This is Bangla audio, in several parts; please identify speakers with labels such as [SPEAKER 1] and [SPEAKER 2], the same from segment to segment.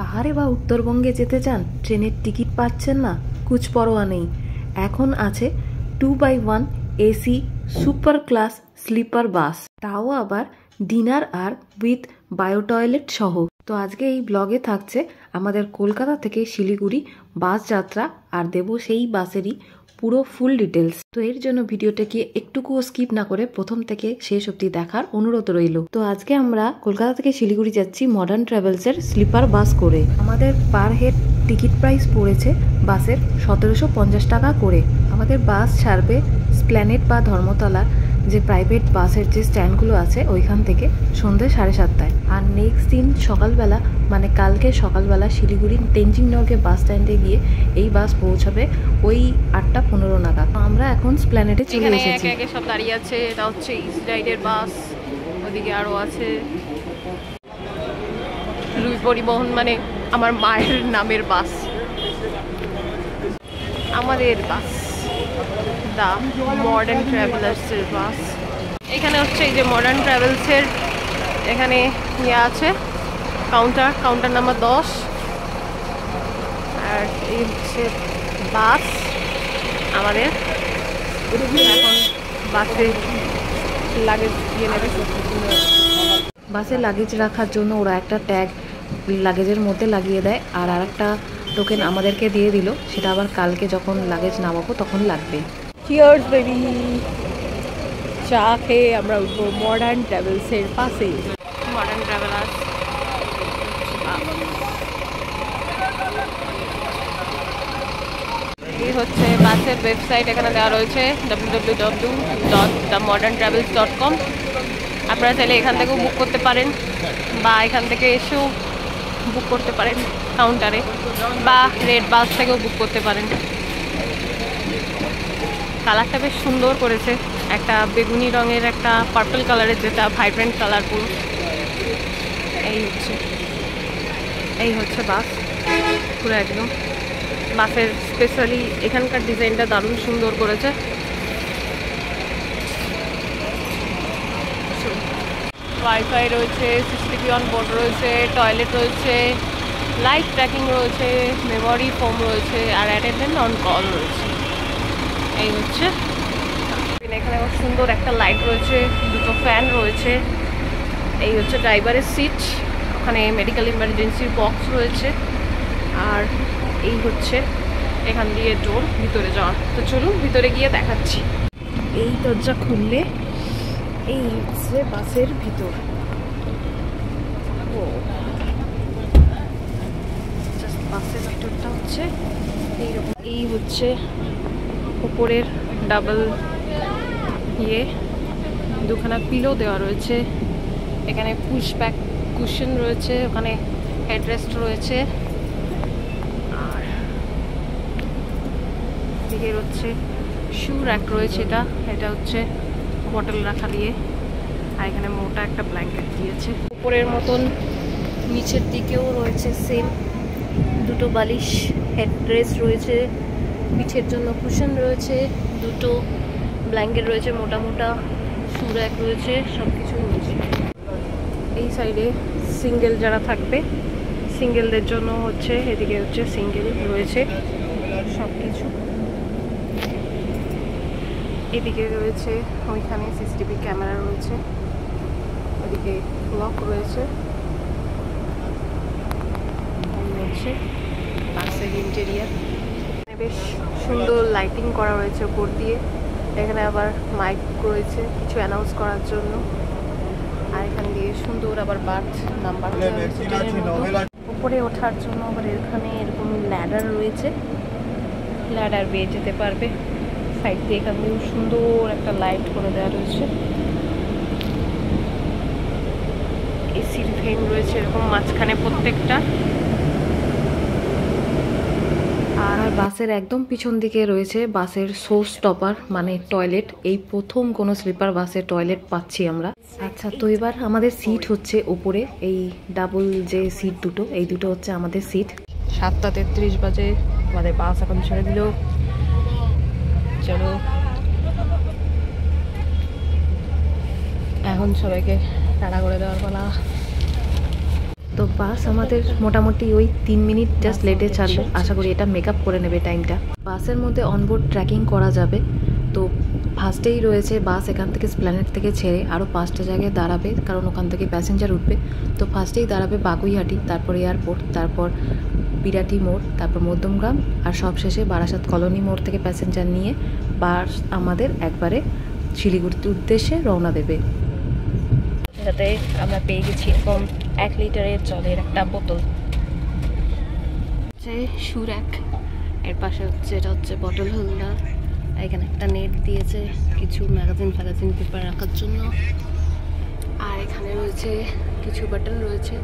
[SPEAKER 1] পাহাড়ে বা উত্তরবঙ্গে যেতে চান, ট্রেনের টিকিট পাচ্ছেন না, কুছ পরোয়া নেই। এখন আছে 2x1 AC super class sleeper bus, তাও আবার ডিনার আর উইথ বায়ো টয়লেট সহ। তো আজকে এই ব্লগে থাকছে আমাদের কলকাতা থেকে শিলিগুড়ি বাস যাত্রা, আর দেব সেই বাসেরই পুরো ফুল ডিটেলস। তো এর জন্য ভিডিওটাকে একটুকুও স্কিপ না করে প্রথম থেকে শেষ অবধি দেখার অনুরোধ রইল। তো আজকে আমরা কলকাতা থেকে শিলিগুড়ি যাচ্ছি মডার্ন ট্রাভেলসের স্লিপার বাস করে। আমাদের পার হেড টিকিট প্রাইস পড়েছে বাসের 1750 টাকা করে। আমাদের বাস ছাড়বে স্প্ল্যানেড বা ধর্মতলা যে প্রাইভেট বাসের যে স্ট্যান্ডগুলো আছে ওইখান থেকে সন্ধ্যে 7:30টায়। আর নেক্সট দিন সকালবেলা মানে কালকে সকালবেলা শিলিগুড়ি তেনজিং নর্গে বাস স্ট্যান্ডে গিয়ে এই বাস পৌঁছাবে ওই 8:15 নাগাদ। আমরা এখন স্প্ল্যানেডে চলে এসেছি।
[SPEAKER 2] একে সব দাঁড়িয়ে আছে। এটা হচ্ছে ইস্ট রাইডের বাস, ওদিকে আরও আছে রুই পরিবহন, মানে আমার মায়ের নামের বাস। আমাদের বাস দা মডার্ন ট্রাভেলার্সের বাস। এখানে হচ্ছে এই যে মডার্ন ট্রাভেলসের এখানে ইয়ে আছে কাউন্টার নাম্বার 10। আর এই হচ্ছে বাস আমাদের। এখন বাসে লাগেজ দিয়ে নেবে।
[SPEAKER 1] বাসে লাগেজ রাখার জন্য ওরা একটা ট্যাগ লাগেজের মধ্যে লাগিয়ে দেয়, আর একটা টোকেন আমাদেরকে দিয়ে দিল, সেটা আবার কালকে যখন লাগেজ নামাবো তখন লাগবে।
[SPEAKER 2] Cheers baby. চা খেয়ে আমরা উঠবো মডার্ন ট্রাভেলসের পাশে। মডার্ন ট্রাভেলার্স এই হচ্ছে বাসের ওয়েবসাইট, এখানে দেওয়া রয়েছে www.themodernTravels.com। আপনারা চাইলে এখান থেকেও বুক করতে পারেন বা এখান থেকে এসেও বুক করতে পারেন কাউন্টারে, বা রেড বাস থেকেও বুক করতে পারেন। কালারটা বেশ সুন্দর করেছে, একটা বেগুনি রঙের একটা পার্পল কালারের, যেটা ভাইব্রেন্ট কালার পুরো। এই হচ্ছে বাস পুরো একদম। বাসের স্পেশালি এখানকার ডিজাইনটা দারুণ সুন্দর করেছে। ওয়াইফাই রয়েছে, সিসিটিভি অন বোর্ড রয়েছে, টয়লেট রয়েছে, লাইভ ট্র্যাকিং রয়েছে, মেমোরি ফোম রয়েছে, আর অ্যাটেন্ডেন্ট অন কল রয়েছে। এই হচ্ছে এখানে সুন্দর একটা লাইট রয়েছে, দুটো ফ্যান রয়েছে। এই হচ্ছে ড্রাইভারের সিট, ওখানে মেডিকেল ইমার্জেন্সির বক্স রয়েছে। আর এই হচ্ছে এখান দিয়ে ডোর ভিতরে যাওয়ার। তো চলুন ভিতরে গিয়ে দেখাচ্ছি। এই দরজা খুললে এই হচ্ছে বাসের ভিতর। বাসের ভিতরটা হচ্ছে এইরকম। এই হচ্ছে উপরের ডাবল দুখানা পিলো দেওয়া রয়েছে। এখানে পুশ ব্যাক কুশন রয়েছে, ওখানে হেডরেস্ট রয়েছে। আর দিকে হচ্ছে শু র্যাক রয়েছে, এটা হচ্ছে বটল রাখা দিয়ে। আর এখানে মোটা একটা ব্ল্যাঙ্কেট দিয়েছে। উপরের মতন নিচের দিকেও রয়েছে সেম, দুটো বালিশ হেডরেস্ট রয়েছে, পিঠের জন্য কুশন রয়েছে, দুটো ব্ল্যাঙ্কেট রয়েছে, মোটা মোটা শু র্যাক রয়েছে, সব কিছু রয়েছে। এই সাইডে সিঙ্গেল যারা থাকবে সিঙ্গেলদের জন্য হচ্ছে এদিকে হচ্ছে সিঙ্গেল রয়েছে সব কিছু। এদিকে রয়েছে ওইখানে সিসিটিভি ক্যামেরা রয়েছে, ওদিকে লক রয়েছে। হচ্ছে বাসের ইন্টেরিয়ার বেশ সুন্দর লাইটিং করা রয়েছে উপর দিয়ে। এখানে আবার মাইক রয়েছে কিছু অ্যানাউন্স করার জন্য। আর এখান দিয়ে সুন্দর আবার বার্থ নাম্বার উপরে ওঠার জন্য আবার এখানে এরকম ল্যাডার রয়েছে, ল্যাডার বেয়ে যেতে পারবে। সাইড দিয়ে এখান দিয়ে সুন্দর একটা লাইট করে দেওয়া রয়েছে। এসির ফ্যান রয়েছে এরকম মাঝখানে প্রত্যেকটা।
[SPEAKER 1] আর বাসের একদম পিছন দিকে রয়েছে বাসের শো স্টপার মানে টয়লেট। এই প্রথম কোনো স্লিপার বাসে টয়লেট পাচ্ছি আমরা। আচ্ছা, তো এবার আমাদের সিট হচ্ছে ওপরে, এই ডাবল যে সিট দুটো, এই দুটো হচ্ছে আমাদের সিট।
[SPEAKER 2] 7:33 বাজে, আমাদের বাস এখন ছেড়ে দিল। চলো এখন সবাইকে টাটা করে দেওয়ার পালা।
[SPEAKER 1] তো বাস আমাদের মোটামুটি ওই 3 মিনিট জাস্ট লেটে ছাড়লো। আশা করি এটা মেকআপ করে নেবে টাইমটা। বাসের মধ্যে অনবোর্ড ট্র্যাকিং করা যাবে। তো ফার্স্টেই রয়েছে বাস এখান থেকে স্প্ল্যানেড থেকে ছেড়ে আরও 5টা জায়গায় দাঁড়াবে, কারণ ওখান থেকে প্যাসেঞ্জার উঠবে। তো ফার্স্টেই দাঁড়াবে বাগুইহাটি, তারপর এয়ারপোর্ট, তারপর বিরাটি মোড়, তারপর মধ্যমগ্রাম, আর সবশেষে বারাসাত কলোনি মোড় থেকে প্যাসেঞ্জার নিয়ে বাস আমাদের একবারে শিলিগুড়ির উদ্দেশ্যে রওনা দেবে।
[SPEAKER 2] যাতে আমরা পেয়ে গেছি এরকম 1 লিটারের জলের একটা বোতল। হচ্ছে সুরাক, এর পাশে হচ্ছে এটা হচ্ছে বটল হোল্ডার। এখানে একটা নেট দিয়েছে কিছু ম্যাগাজিন পেপার রাখার জন্য। আর এখানে রয়েছে কিছু বাটন রয়েছে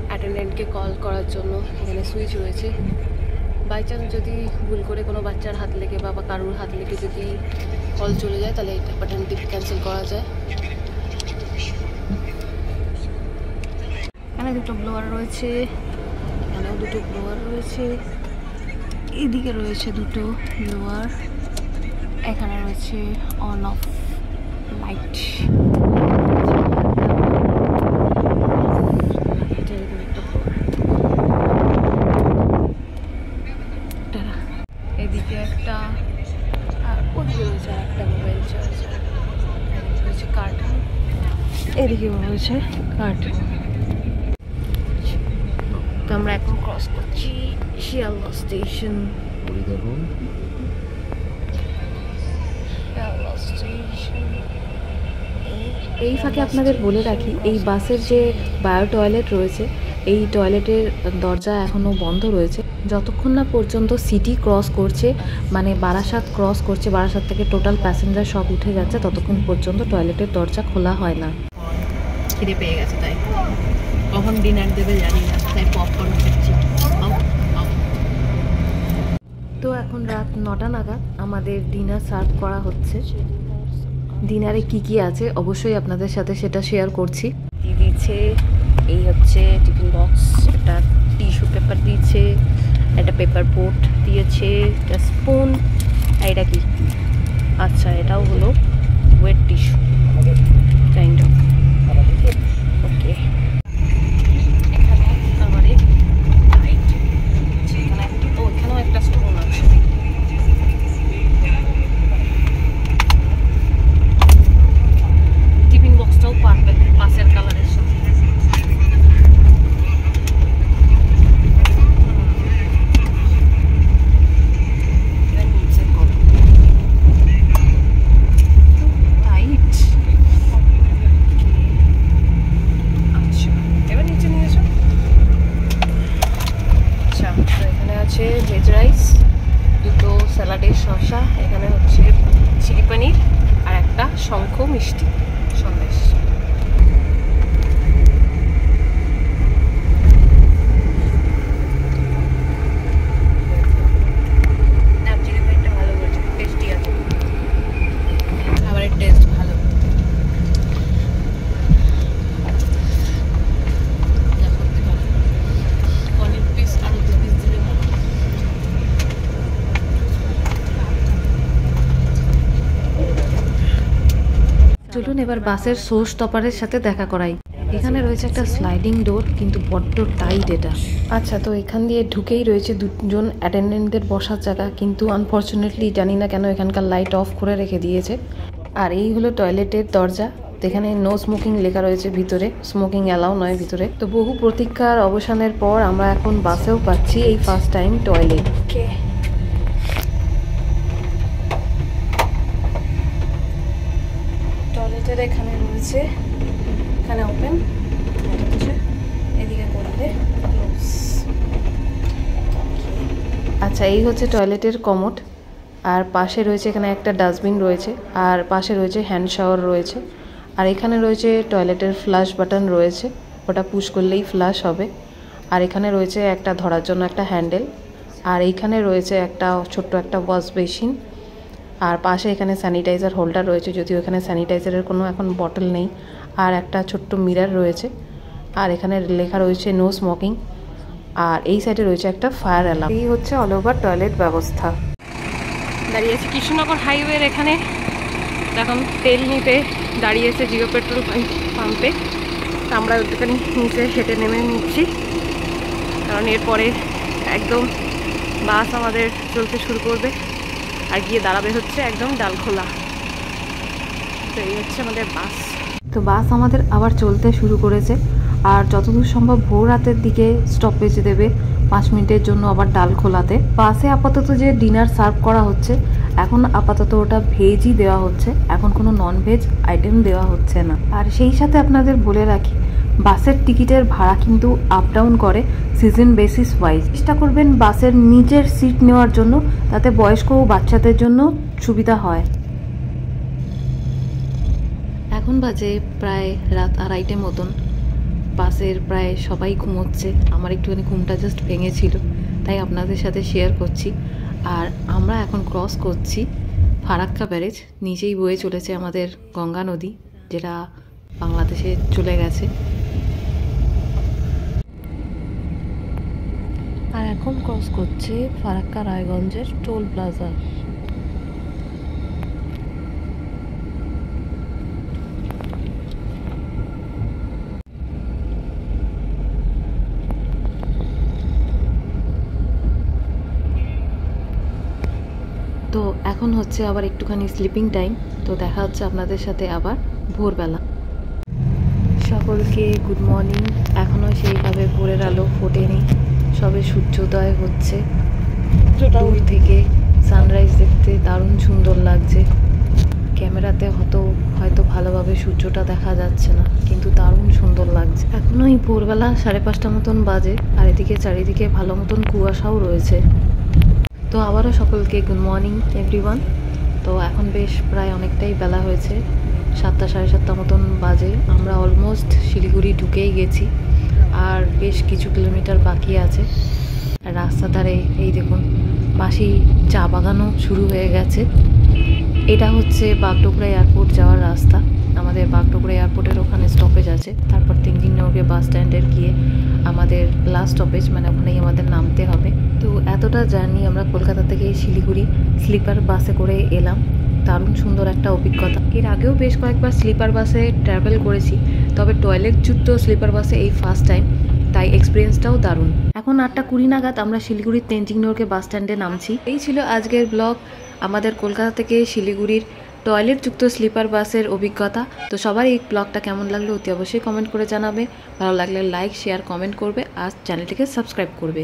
[SPEAKER 2] অ্যাটেন্ডেন্টকে কল করার জন্য। এখানে সুইচ রয়েছে, বাই চান্স যদি ভুল করে কোনো বাচ্চার হাত লেগে বা কারুর হাত লেগে যদি কল চলে যায় তাহলে এইটা বাটন টিপে ক্যান্সেল করা যায়। এখানে দুটো ব্লোয়ার রয়েছে, এখানেও দুটো ব্লোয়ার রয়েছে, এদিকে রয়েছে দুটো ব্লোয়ার, এখানে রয়েছে অন অফ লাইট। এদিকে একটা, আর ওদিকে রয়েছে একটা মোবাইল চার্জার, রয়েছে কার্টুন, এদিকে রয়েছে কার্টুন। তো আমরা এখন ক্রস করছি শিয়ালদা স্টেশন।
[SPEAKER 1] এই ফাঁকে আপনাদের বলে রাখি, এই বাসের যে বায়ো টয়লেট রয়েছে, এই টয়লেটের দরজা এখনও বন্ধ রয়েছে যতক্ষণ না পর্যন্ত সিটি ক্রস করছে, মানে বারাসাত ক্রস করছে, বারাসাত থেকে টোটাল প্যাসেঞ্জার সব উঠে যাচ্ছে, ততক্ষণ পর্যন্ত টয়লেটের দরজা খোলা হয় না।
[SPEAKER 2] খিদে পেয়ে গেছে, তাই কখন ডিনার দেবে জানি না, তাই পপকর্ন খাচ্ছি।
[SPEAKER 1] তো এখন রাত 9টা নাগাদ আমাদের ডিনার সার্ভ করা হচ্ছে। ডিনারে কি আছে অবশ্যই আপনাদের সাথে সেটা শেয়ার করছি।
[SPEAKER 2] দিয়েছে এই হচ্ছে টিফিন বক্স, একটা টিস্যু পেপার দিয়েছে, একটা পেপার বোট দিয়েছে, একটা স্পুন, এটা কি, আচ্ছা এটাও হলো ওয়েট টিস্যু কাইন্ড অফ। ওকে, এখানে আমাদের লাইট, এখানেও একটা স্পুন আছে। টিফিন বক্সটাও পারফেক্ট, পাশের কালারের সাথে। ভেজ রাইস, দুটো স্যালাডের শসা, এখানে হচ্ছে চিলি পনির আর একটা শঙ্খ মিষ্টি সন্দেশ। চিলি পনিরটা ভালো করেছে, টেস্টি আছে, খাবারের টেস্ট ভালো। পনির পিস আরো 2 পিস দিলে ভালো।
[SPEAKER 1] চলুন এবার বাসের শো স্টপারের সাথে দেখা করাই। এখানে রয়েছে একটা স্লাইডিং ডোর, কিন্তু বড্ড টাইট এটা। আচ্ছা, তো এখান দিয়ে ঢুকেই রয়েছে 2জন অ্যাটেন্ডেন্টদের বসার জায়গা, কিন্তু আনফর্চুনেটলি জানি না কেন এখানকার লাইট অফ করে রেখে দিয়েছে। আর এই হলো টয়লেটের দরজা, এখানে নো স্মোকিং লেখা রয়েছে, ভিতরে স্মোকিং অ্যালাউ নয় ভিতরে। তো বহু প্রতীক্ষার অবসানের পর আমরা এখন বাসেও পাচ্ছি এই ফার্স্ট টাইম টয়লেট। টয়লেটের এখানে রয়েছে, এখানে ওপেন, এদিকে করলে ক্লোজ। আচ্ছা, এই হচ্ছে টয়লেটের কমোড, আর পাশে রয়েছে এখানে একটা ডাস্টবিন রয়েছে, আর পাশে রয়েছে হ্যান্ড শাওয়ার রয়েছে, আর এখানে রয়েছে টয়লেটের ফ্লাশ বাটন রয়েছে, ওটা পুশ করলেই ফ্লাশ হবে। আর এখানে রয়েছে একটা ধরার জন্য একটা হ্যান্ডেল, আর এইখানে রয়েছে একটা ছোট্ট একটা ওয়াশ বেসিন, আর পাশে এখানে স্যানিটাইজার হোল্ডার রয়েছে, যদিও এখানে স্যানিটাইজারের কোনো এখন বটল নেই, আর একটা ছোট্ট মিরর রয়েছে, আর এখানে লেখা রয়েছে নো স্মোকিং, আর এই সাইডে রয়েছে একটা ফায়ার অ্যালার্ম। এই হচ্ছে অল ওভার টয়লেট ব্যবস্থা।
[SPEAKER 2] দাঁড়িয়েছে কৃষ্ণনগর হাইওয়ের এখানে, এখন তেল নিতে দাঁড়িয়েছে জিও পেট্রোল পাম্পে। আমরা একটুখানি নিচে হেঁটে নেমে নিচ্ছি, কারণ এরপরে একদম বাস আমাদের চলতে শুরু করবে আর গিয়ে দাঁড়াবে হচ্ছে একদম ডালখোলা। তো এই হচ্ছে আমাদের বাস।
[SPEAKER 1] তো বাস আমাদের আবার চলতে শুরু করেছে, আর যতদূর সম্ভব ভোর রাতের দিকে স্টপেজ দেবে 5 মিনিটের জন্য আবার ডালখোলাতে। বাসে আপাতত যে ডিনার সার্ভ করা হচ্ছে, এখন আপাতত ওটা ভেজই দেওয়া হচ্ছে, এখন কোনো নন ভেজ আইটেম দেওয়া হচ্ছে না। আর সেই সাথে আপনাদের বলে রাখি, বাসের টিকিটের ভাড়া কিন্তু আপ ডাউন করে সিজন বেসিস ওয়াইজ। চেষ্টা করবেন বাসের নিচের সিট নেওয়ার জন্য, তাতে বয়স্ক ও বাচ্চাদের জন্য সুবিধা হয়। এখন বাজে প্রায় রাত 2:30 মতন। বাসের প্রায় সবাই ঘুমোচ্ছে, আমার একটুখানি ঘুমটা জাস্ট ভেঙেছিল, তাই আপনাদের সাথে শেয়ার করছি। আর আমরা এখন ক্রস করছি ফারাক্কা ব্যারেজ। নিচেই বয়ে চলেছে আমাদের গঙ্গা নদী, যেটা বাংলাদেশে চলে গেছে। আর এখন ক্রস করছে ফারাক্কা রায়গঞ্জের টোল প্লাজা। তো এখন হচ্ছে আবার একটুখানি স্লিপিং টাইম। তো দেখা হচ্ছে আপনাদের সাথে আবার ভোরবেলা। সকলকে গুড মর্নিং। এখনও সেইভাবে ভোরের আলো ফোটেনি, সবে সূর্যোদয় হচ্ছে। দূর থেকে সানরাইজ দেখতে দারুণ সুন্দর লাগছে। ক্যামেরাতে হয়তো ভালোভাবে সূর্যটা দেখা যাচ্ছে না, কিন্তু দারুণ সুন্দর লাগছে। এখনও এই ভোরবেলা 5:30 মতন বাজে, আর এদিকে চারিদিকে ভালো মতন কুয়াশাও রয়েছে। তো আবারও সকলকে গুড মর্নিং এভরিওয়ান। তো এখন বেশ প্রায় অনেকটাই বেলা হয়েছে, 7টা 7:30 মতন বাজে। আমরা অলমোস্ট শিলিগুড়ি ঢুকেই গেছি, আর বেশ কিছু কিলোমিটার বাকি আছে। রাস্তার ধারে এই দেখুন পাশেই চা বাগানও শুরু হয়ে গেছে। এটা হচ্ছে বাগডোগরা এয়ারপোর্ট যাওয়ার রাস্তা। আমাদের বাগডোগরা এয়ারপোর্টের ওখানে স্টপেজ আছে, তারপর তেনজিং নরগে বাস স্ট্যান্ডের গিয়ে আমাদের লাস্ট স্টপেজ, মানে ওখানেই আমাদের নামতে হবে। তো এতটা জার্নি আমরা কলকাতা থেকে শিলিগুড়ি স্লিপার বাসে করে এলাম। দারুণ সুন্দর একটা অভিজ্ঞতা। এর আগেও বেশ কয়েকবার স্লিপার বাসে ট্রাভেল করেছি, তবে টয়লেট যুক্ত স্লিপার বাসে এই ফার্স্ট টাইম, তাই এক্সপিরিয়েন্সটাও দারুণ। এখন 8:20 নাগাদ আমরা শিলিগুড়ির তেনজিং নরগে বাস স্ট্যান্ডে নামছি। এই ছিল আজকের ব্লগ, আমাদের কলকাতা থেকে শিলিগুড়ির টয়লেট যুক্ত স্লিপার বাসের অভিজ্ঞতা। তো সবার এই ব্লগটা কেমন লাগলো অতি অবশ্যই কমেন্ট করে জানাবে। ভালো লাগলে লাইক, শেয়ার, কমেন্ট করবে, আর চ্যানেলটিকে সাবস্ক্রাইব করবে।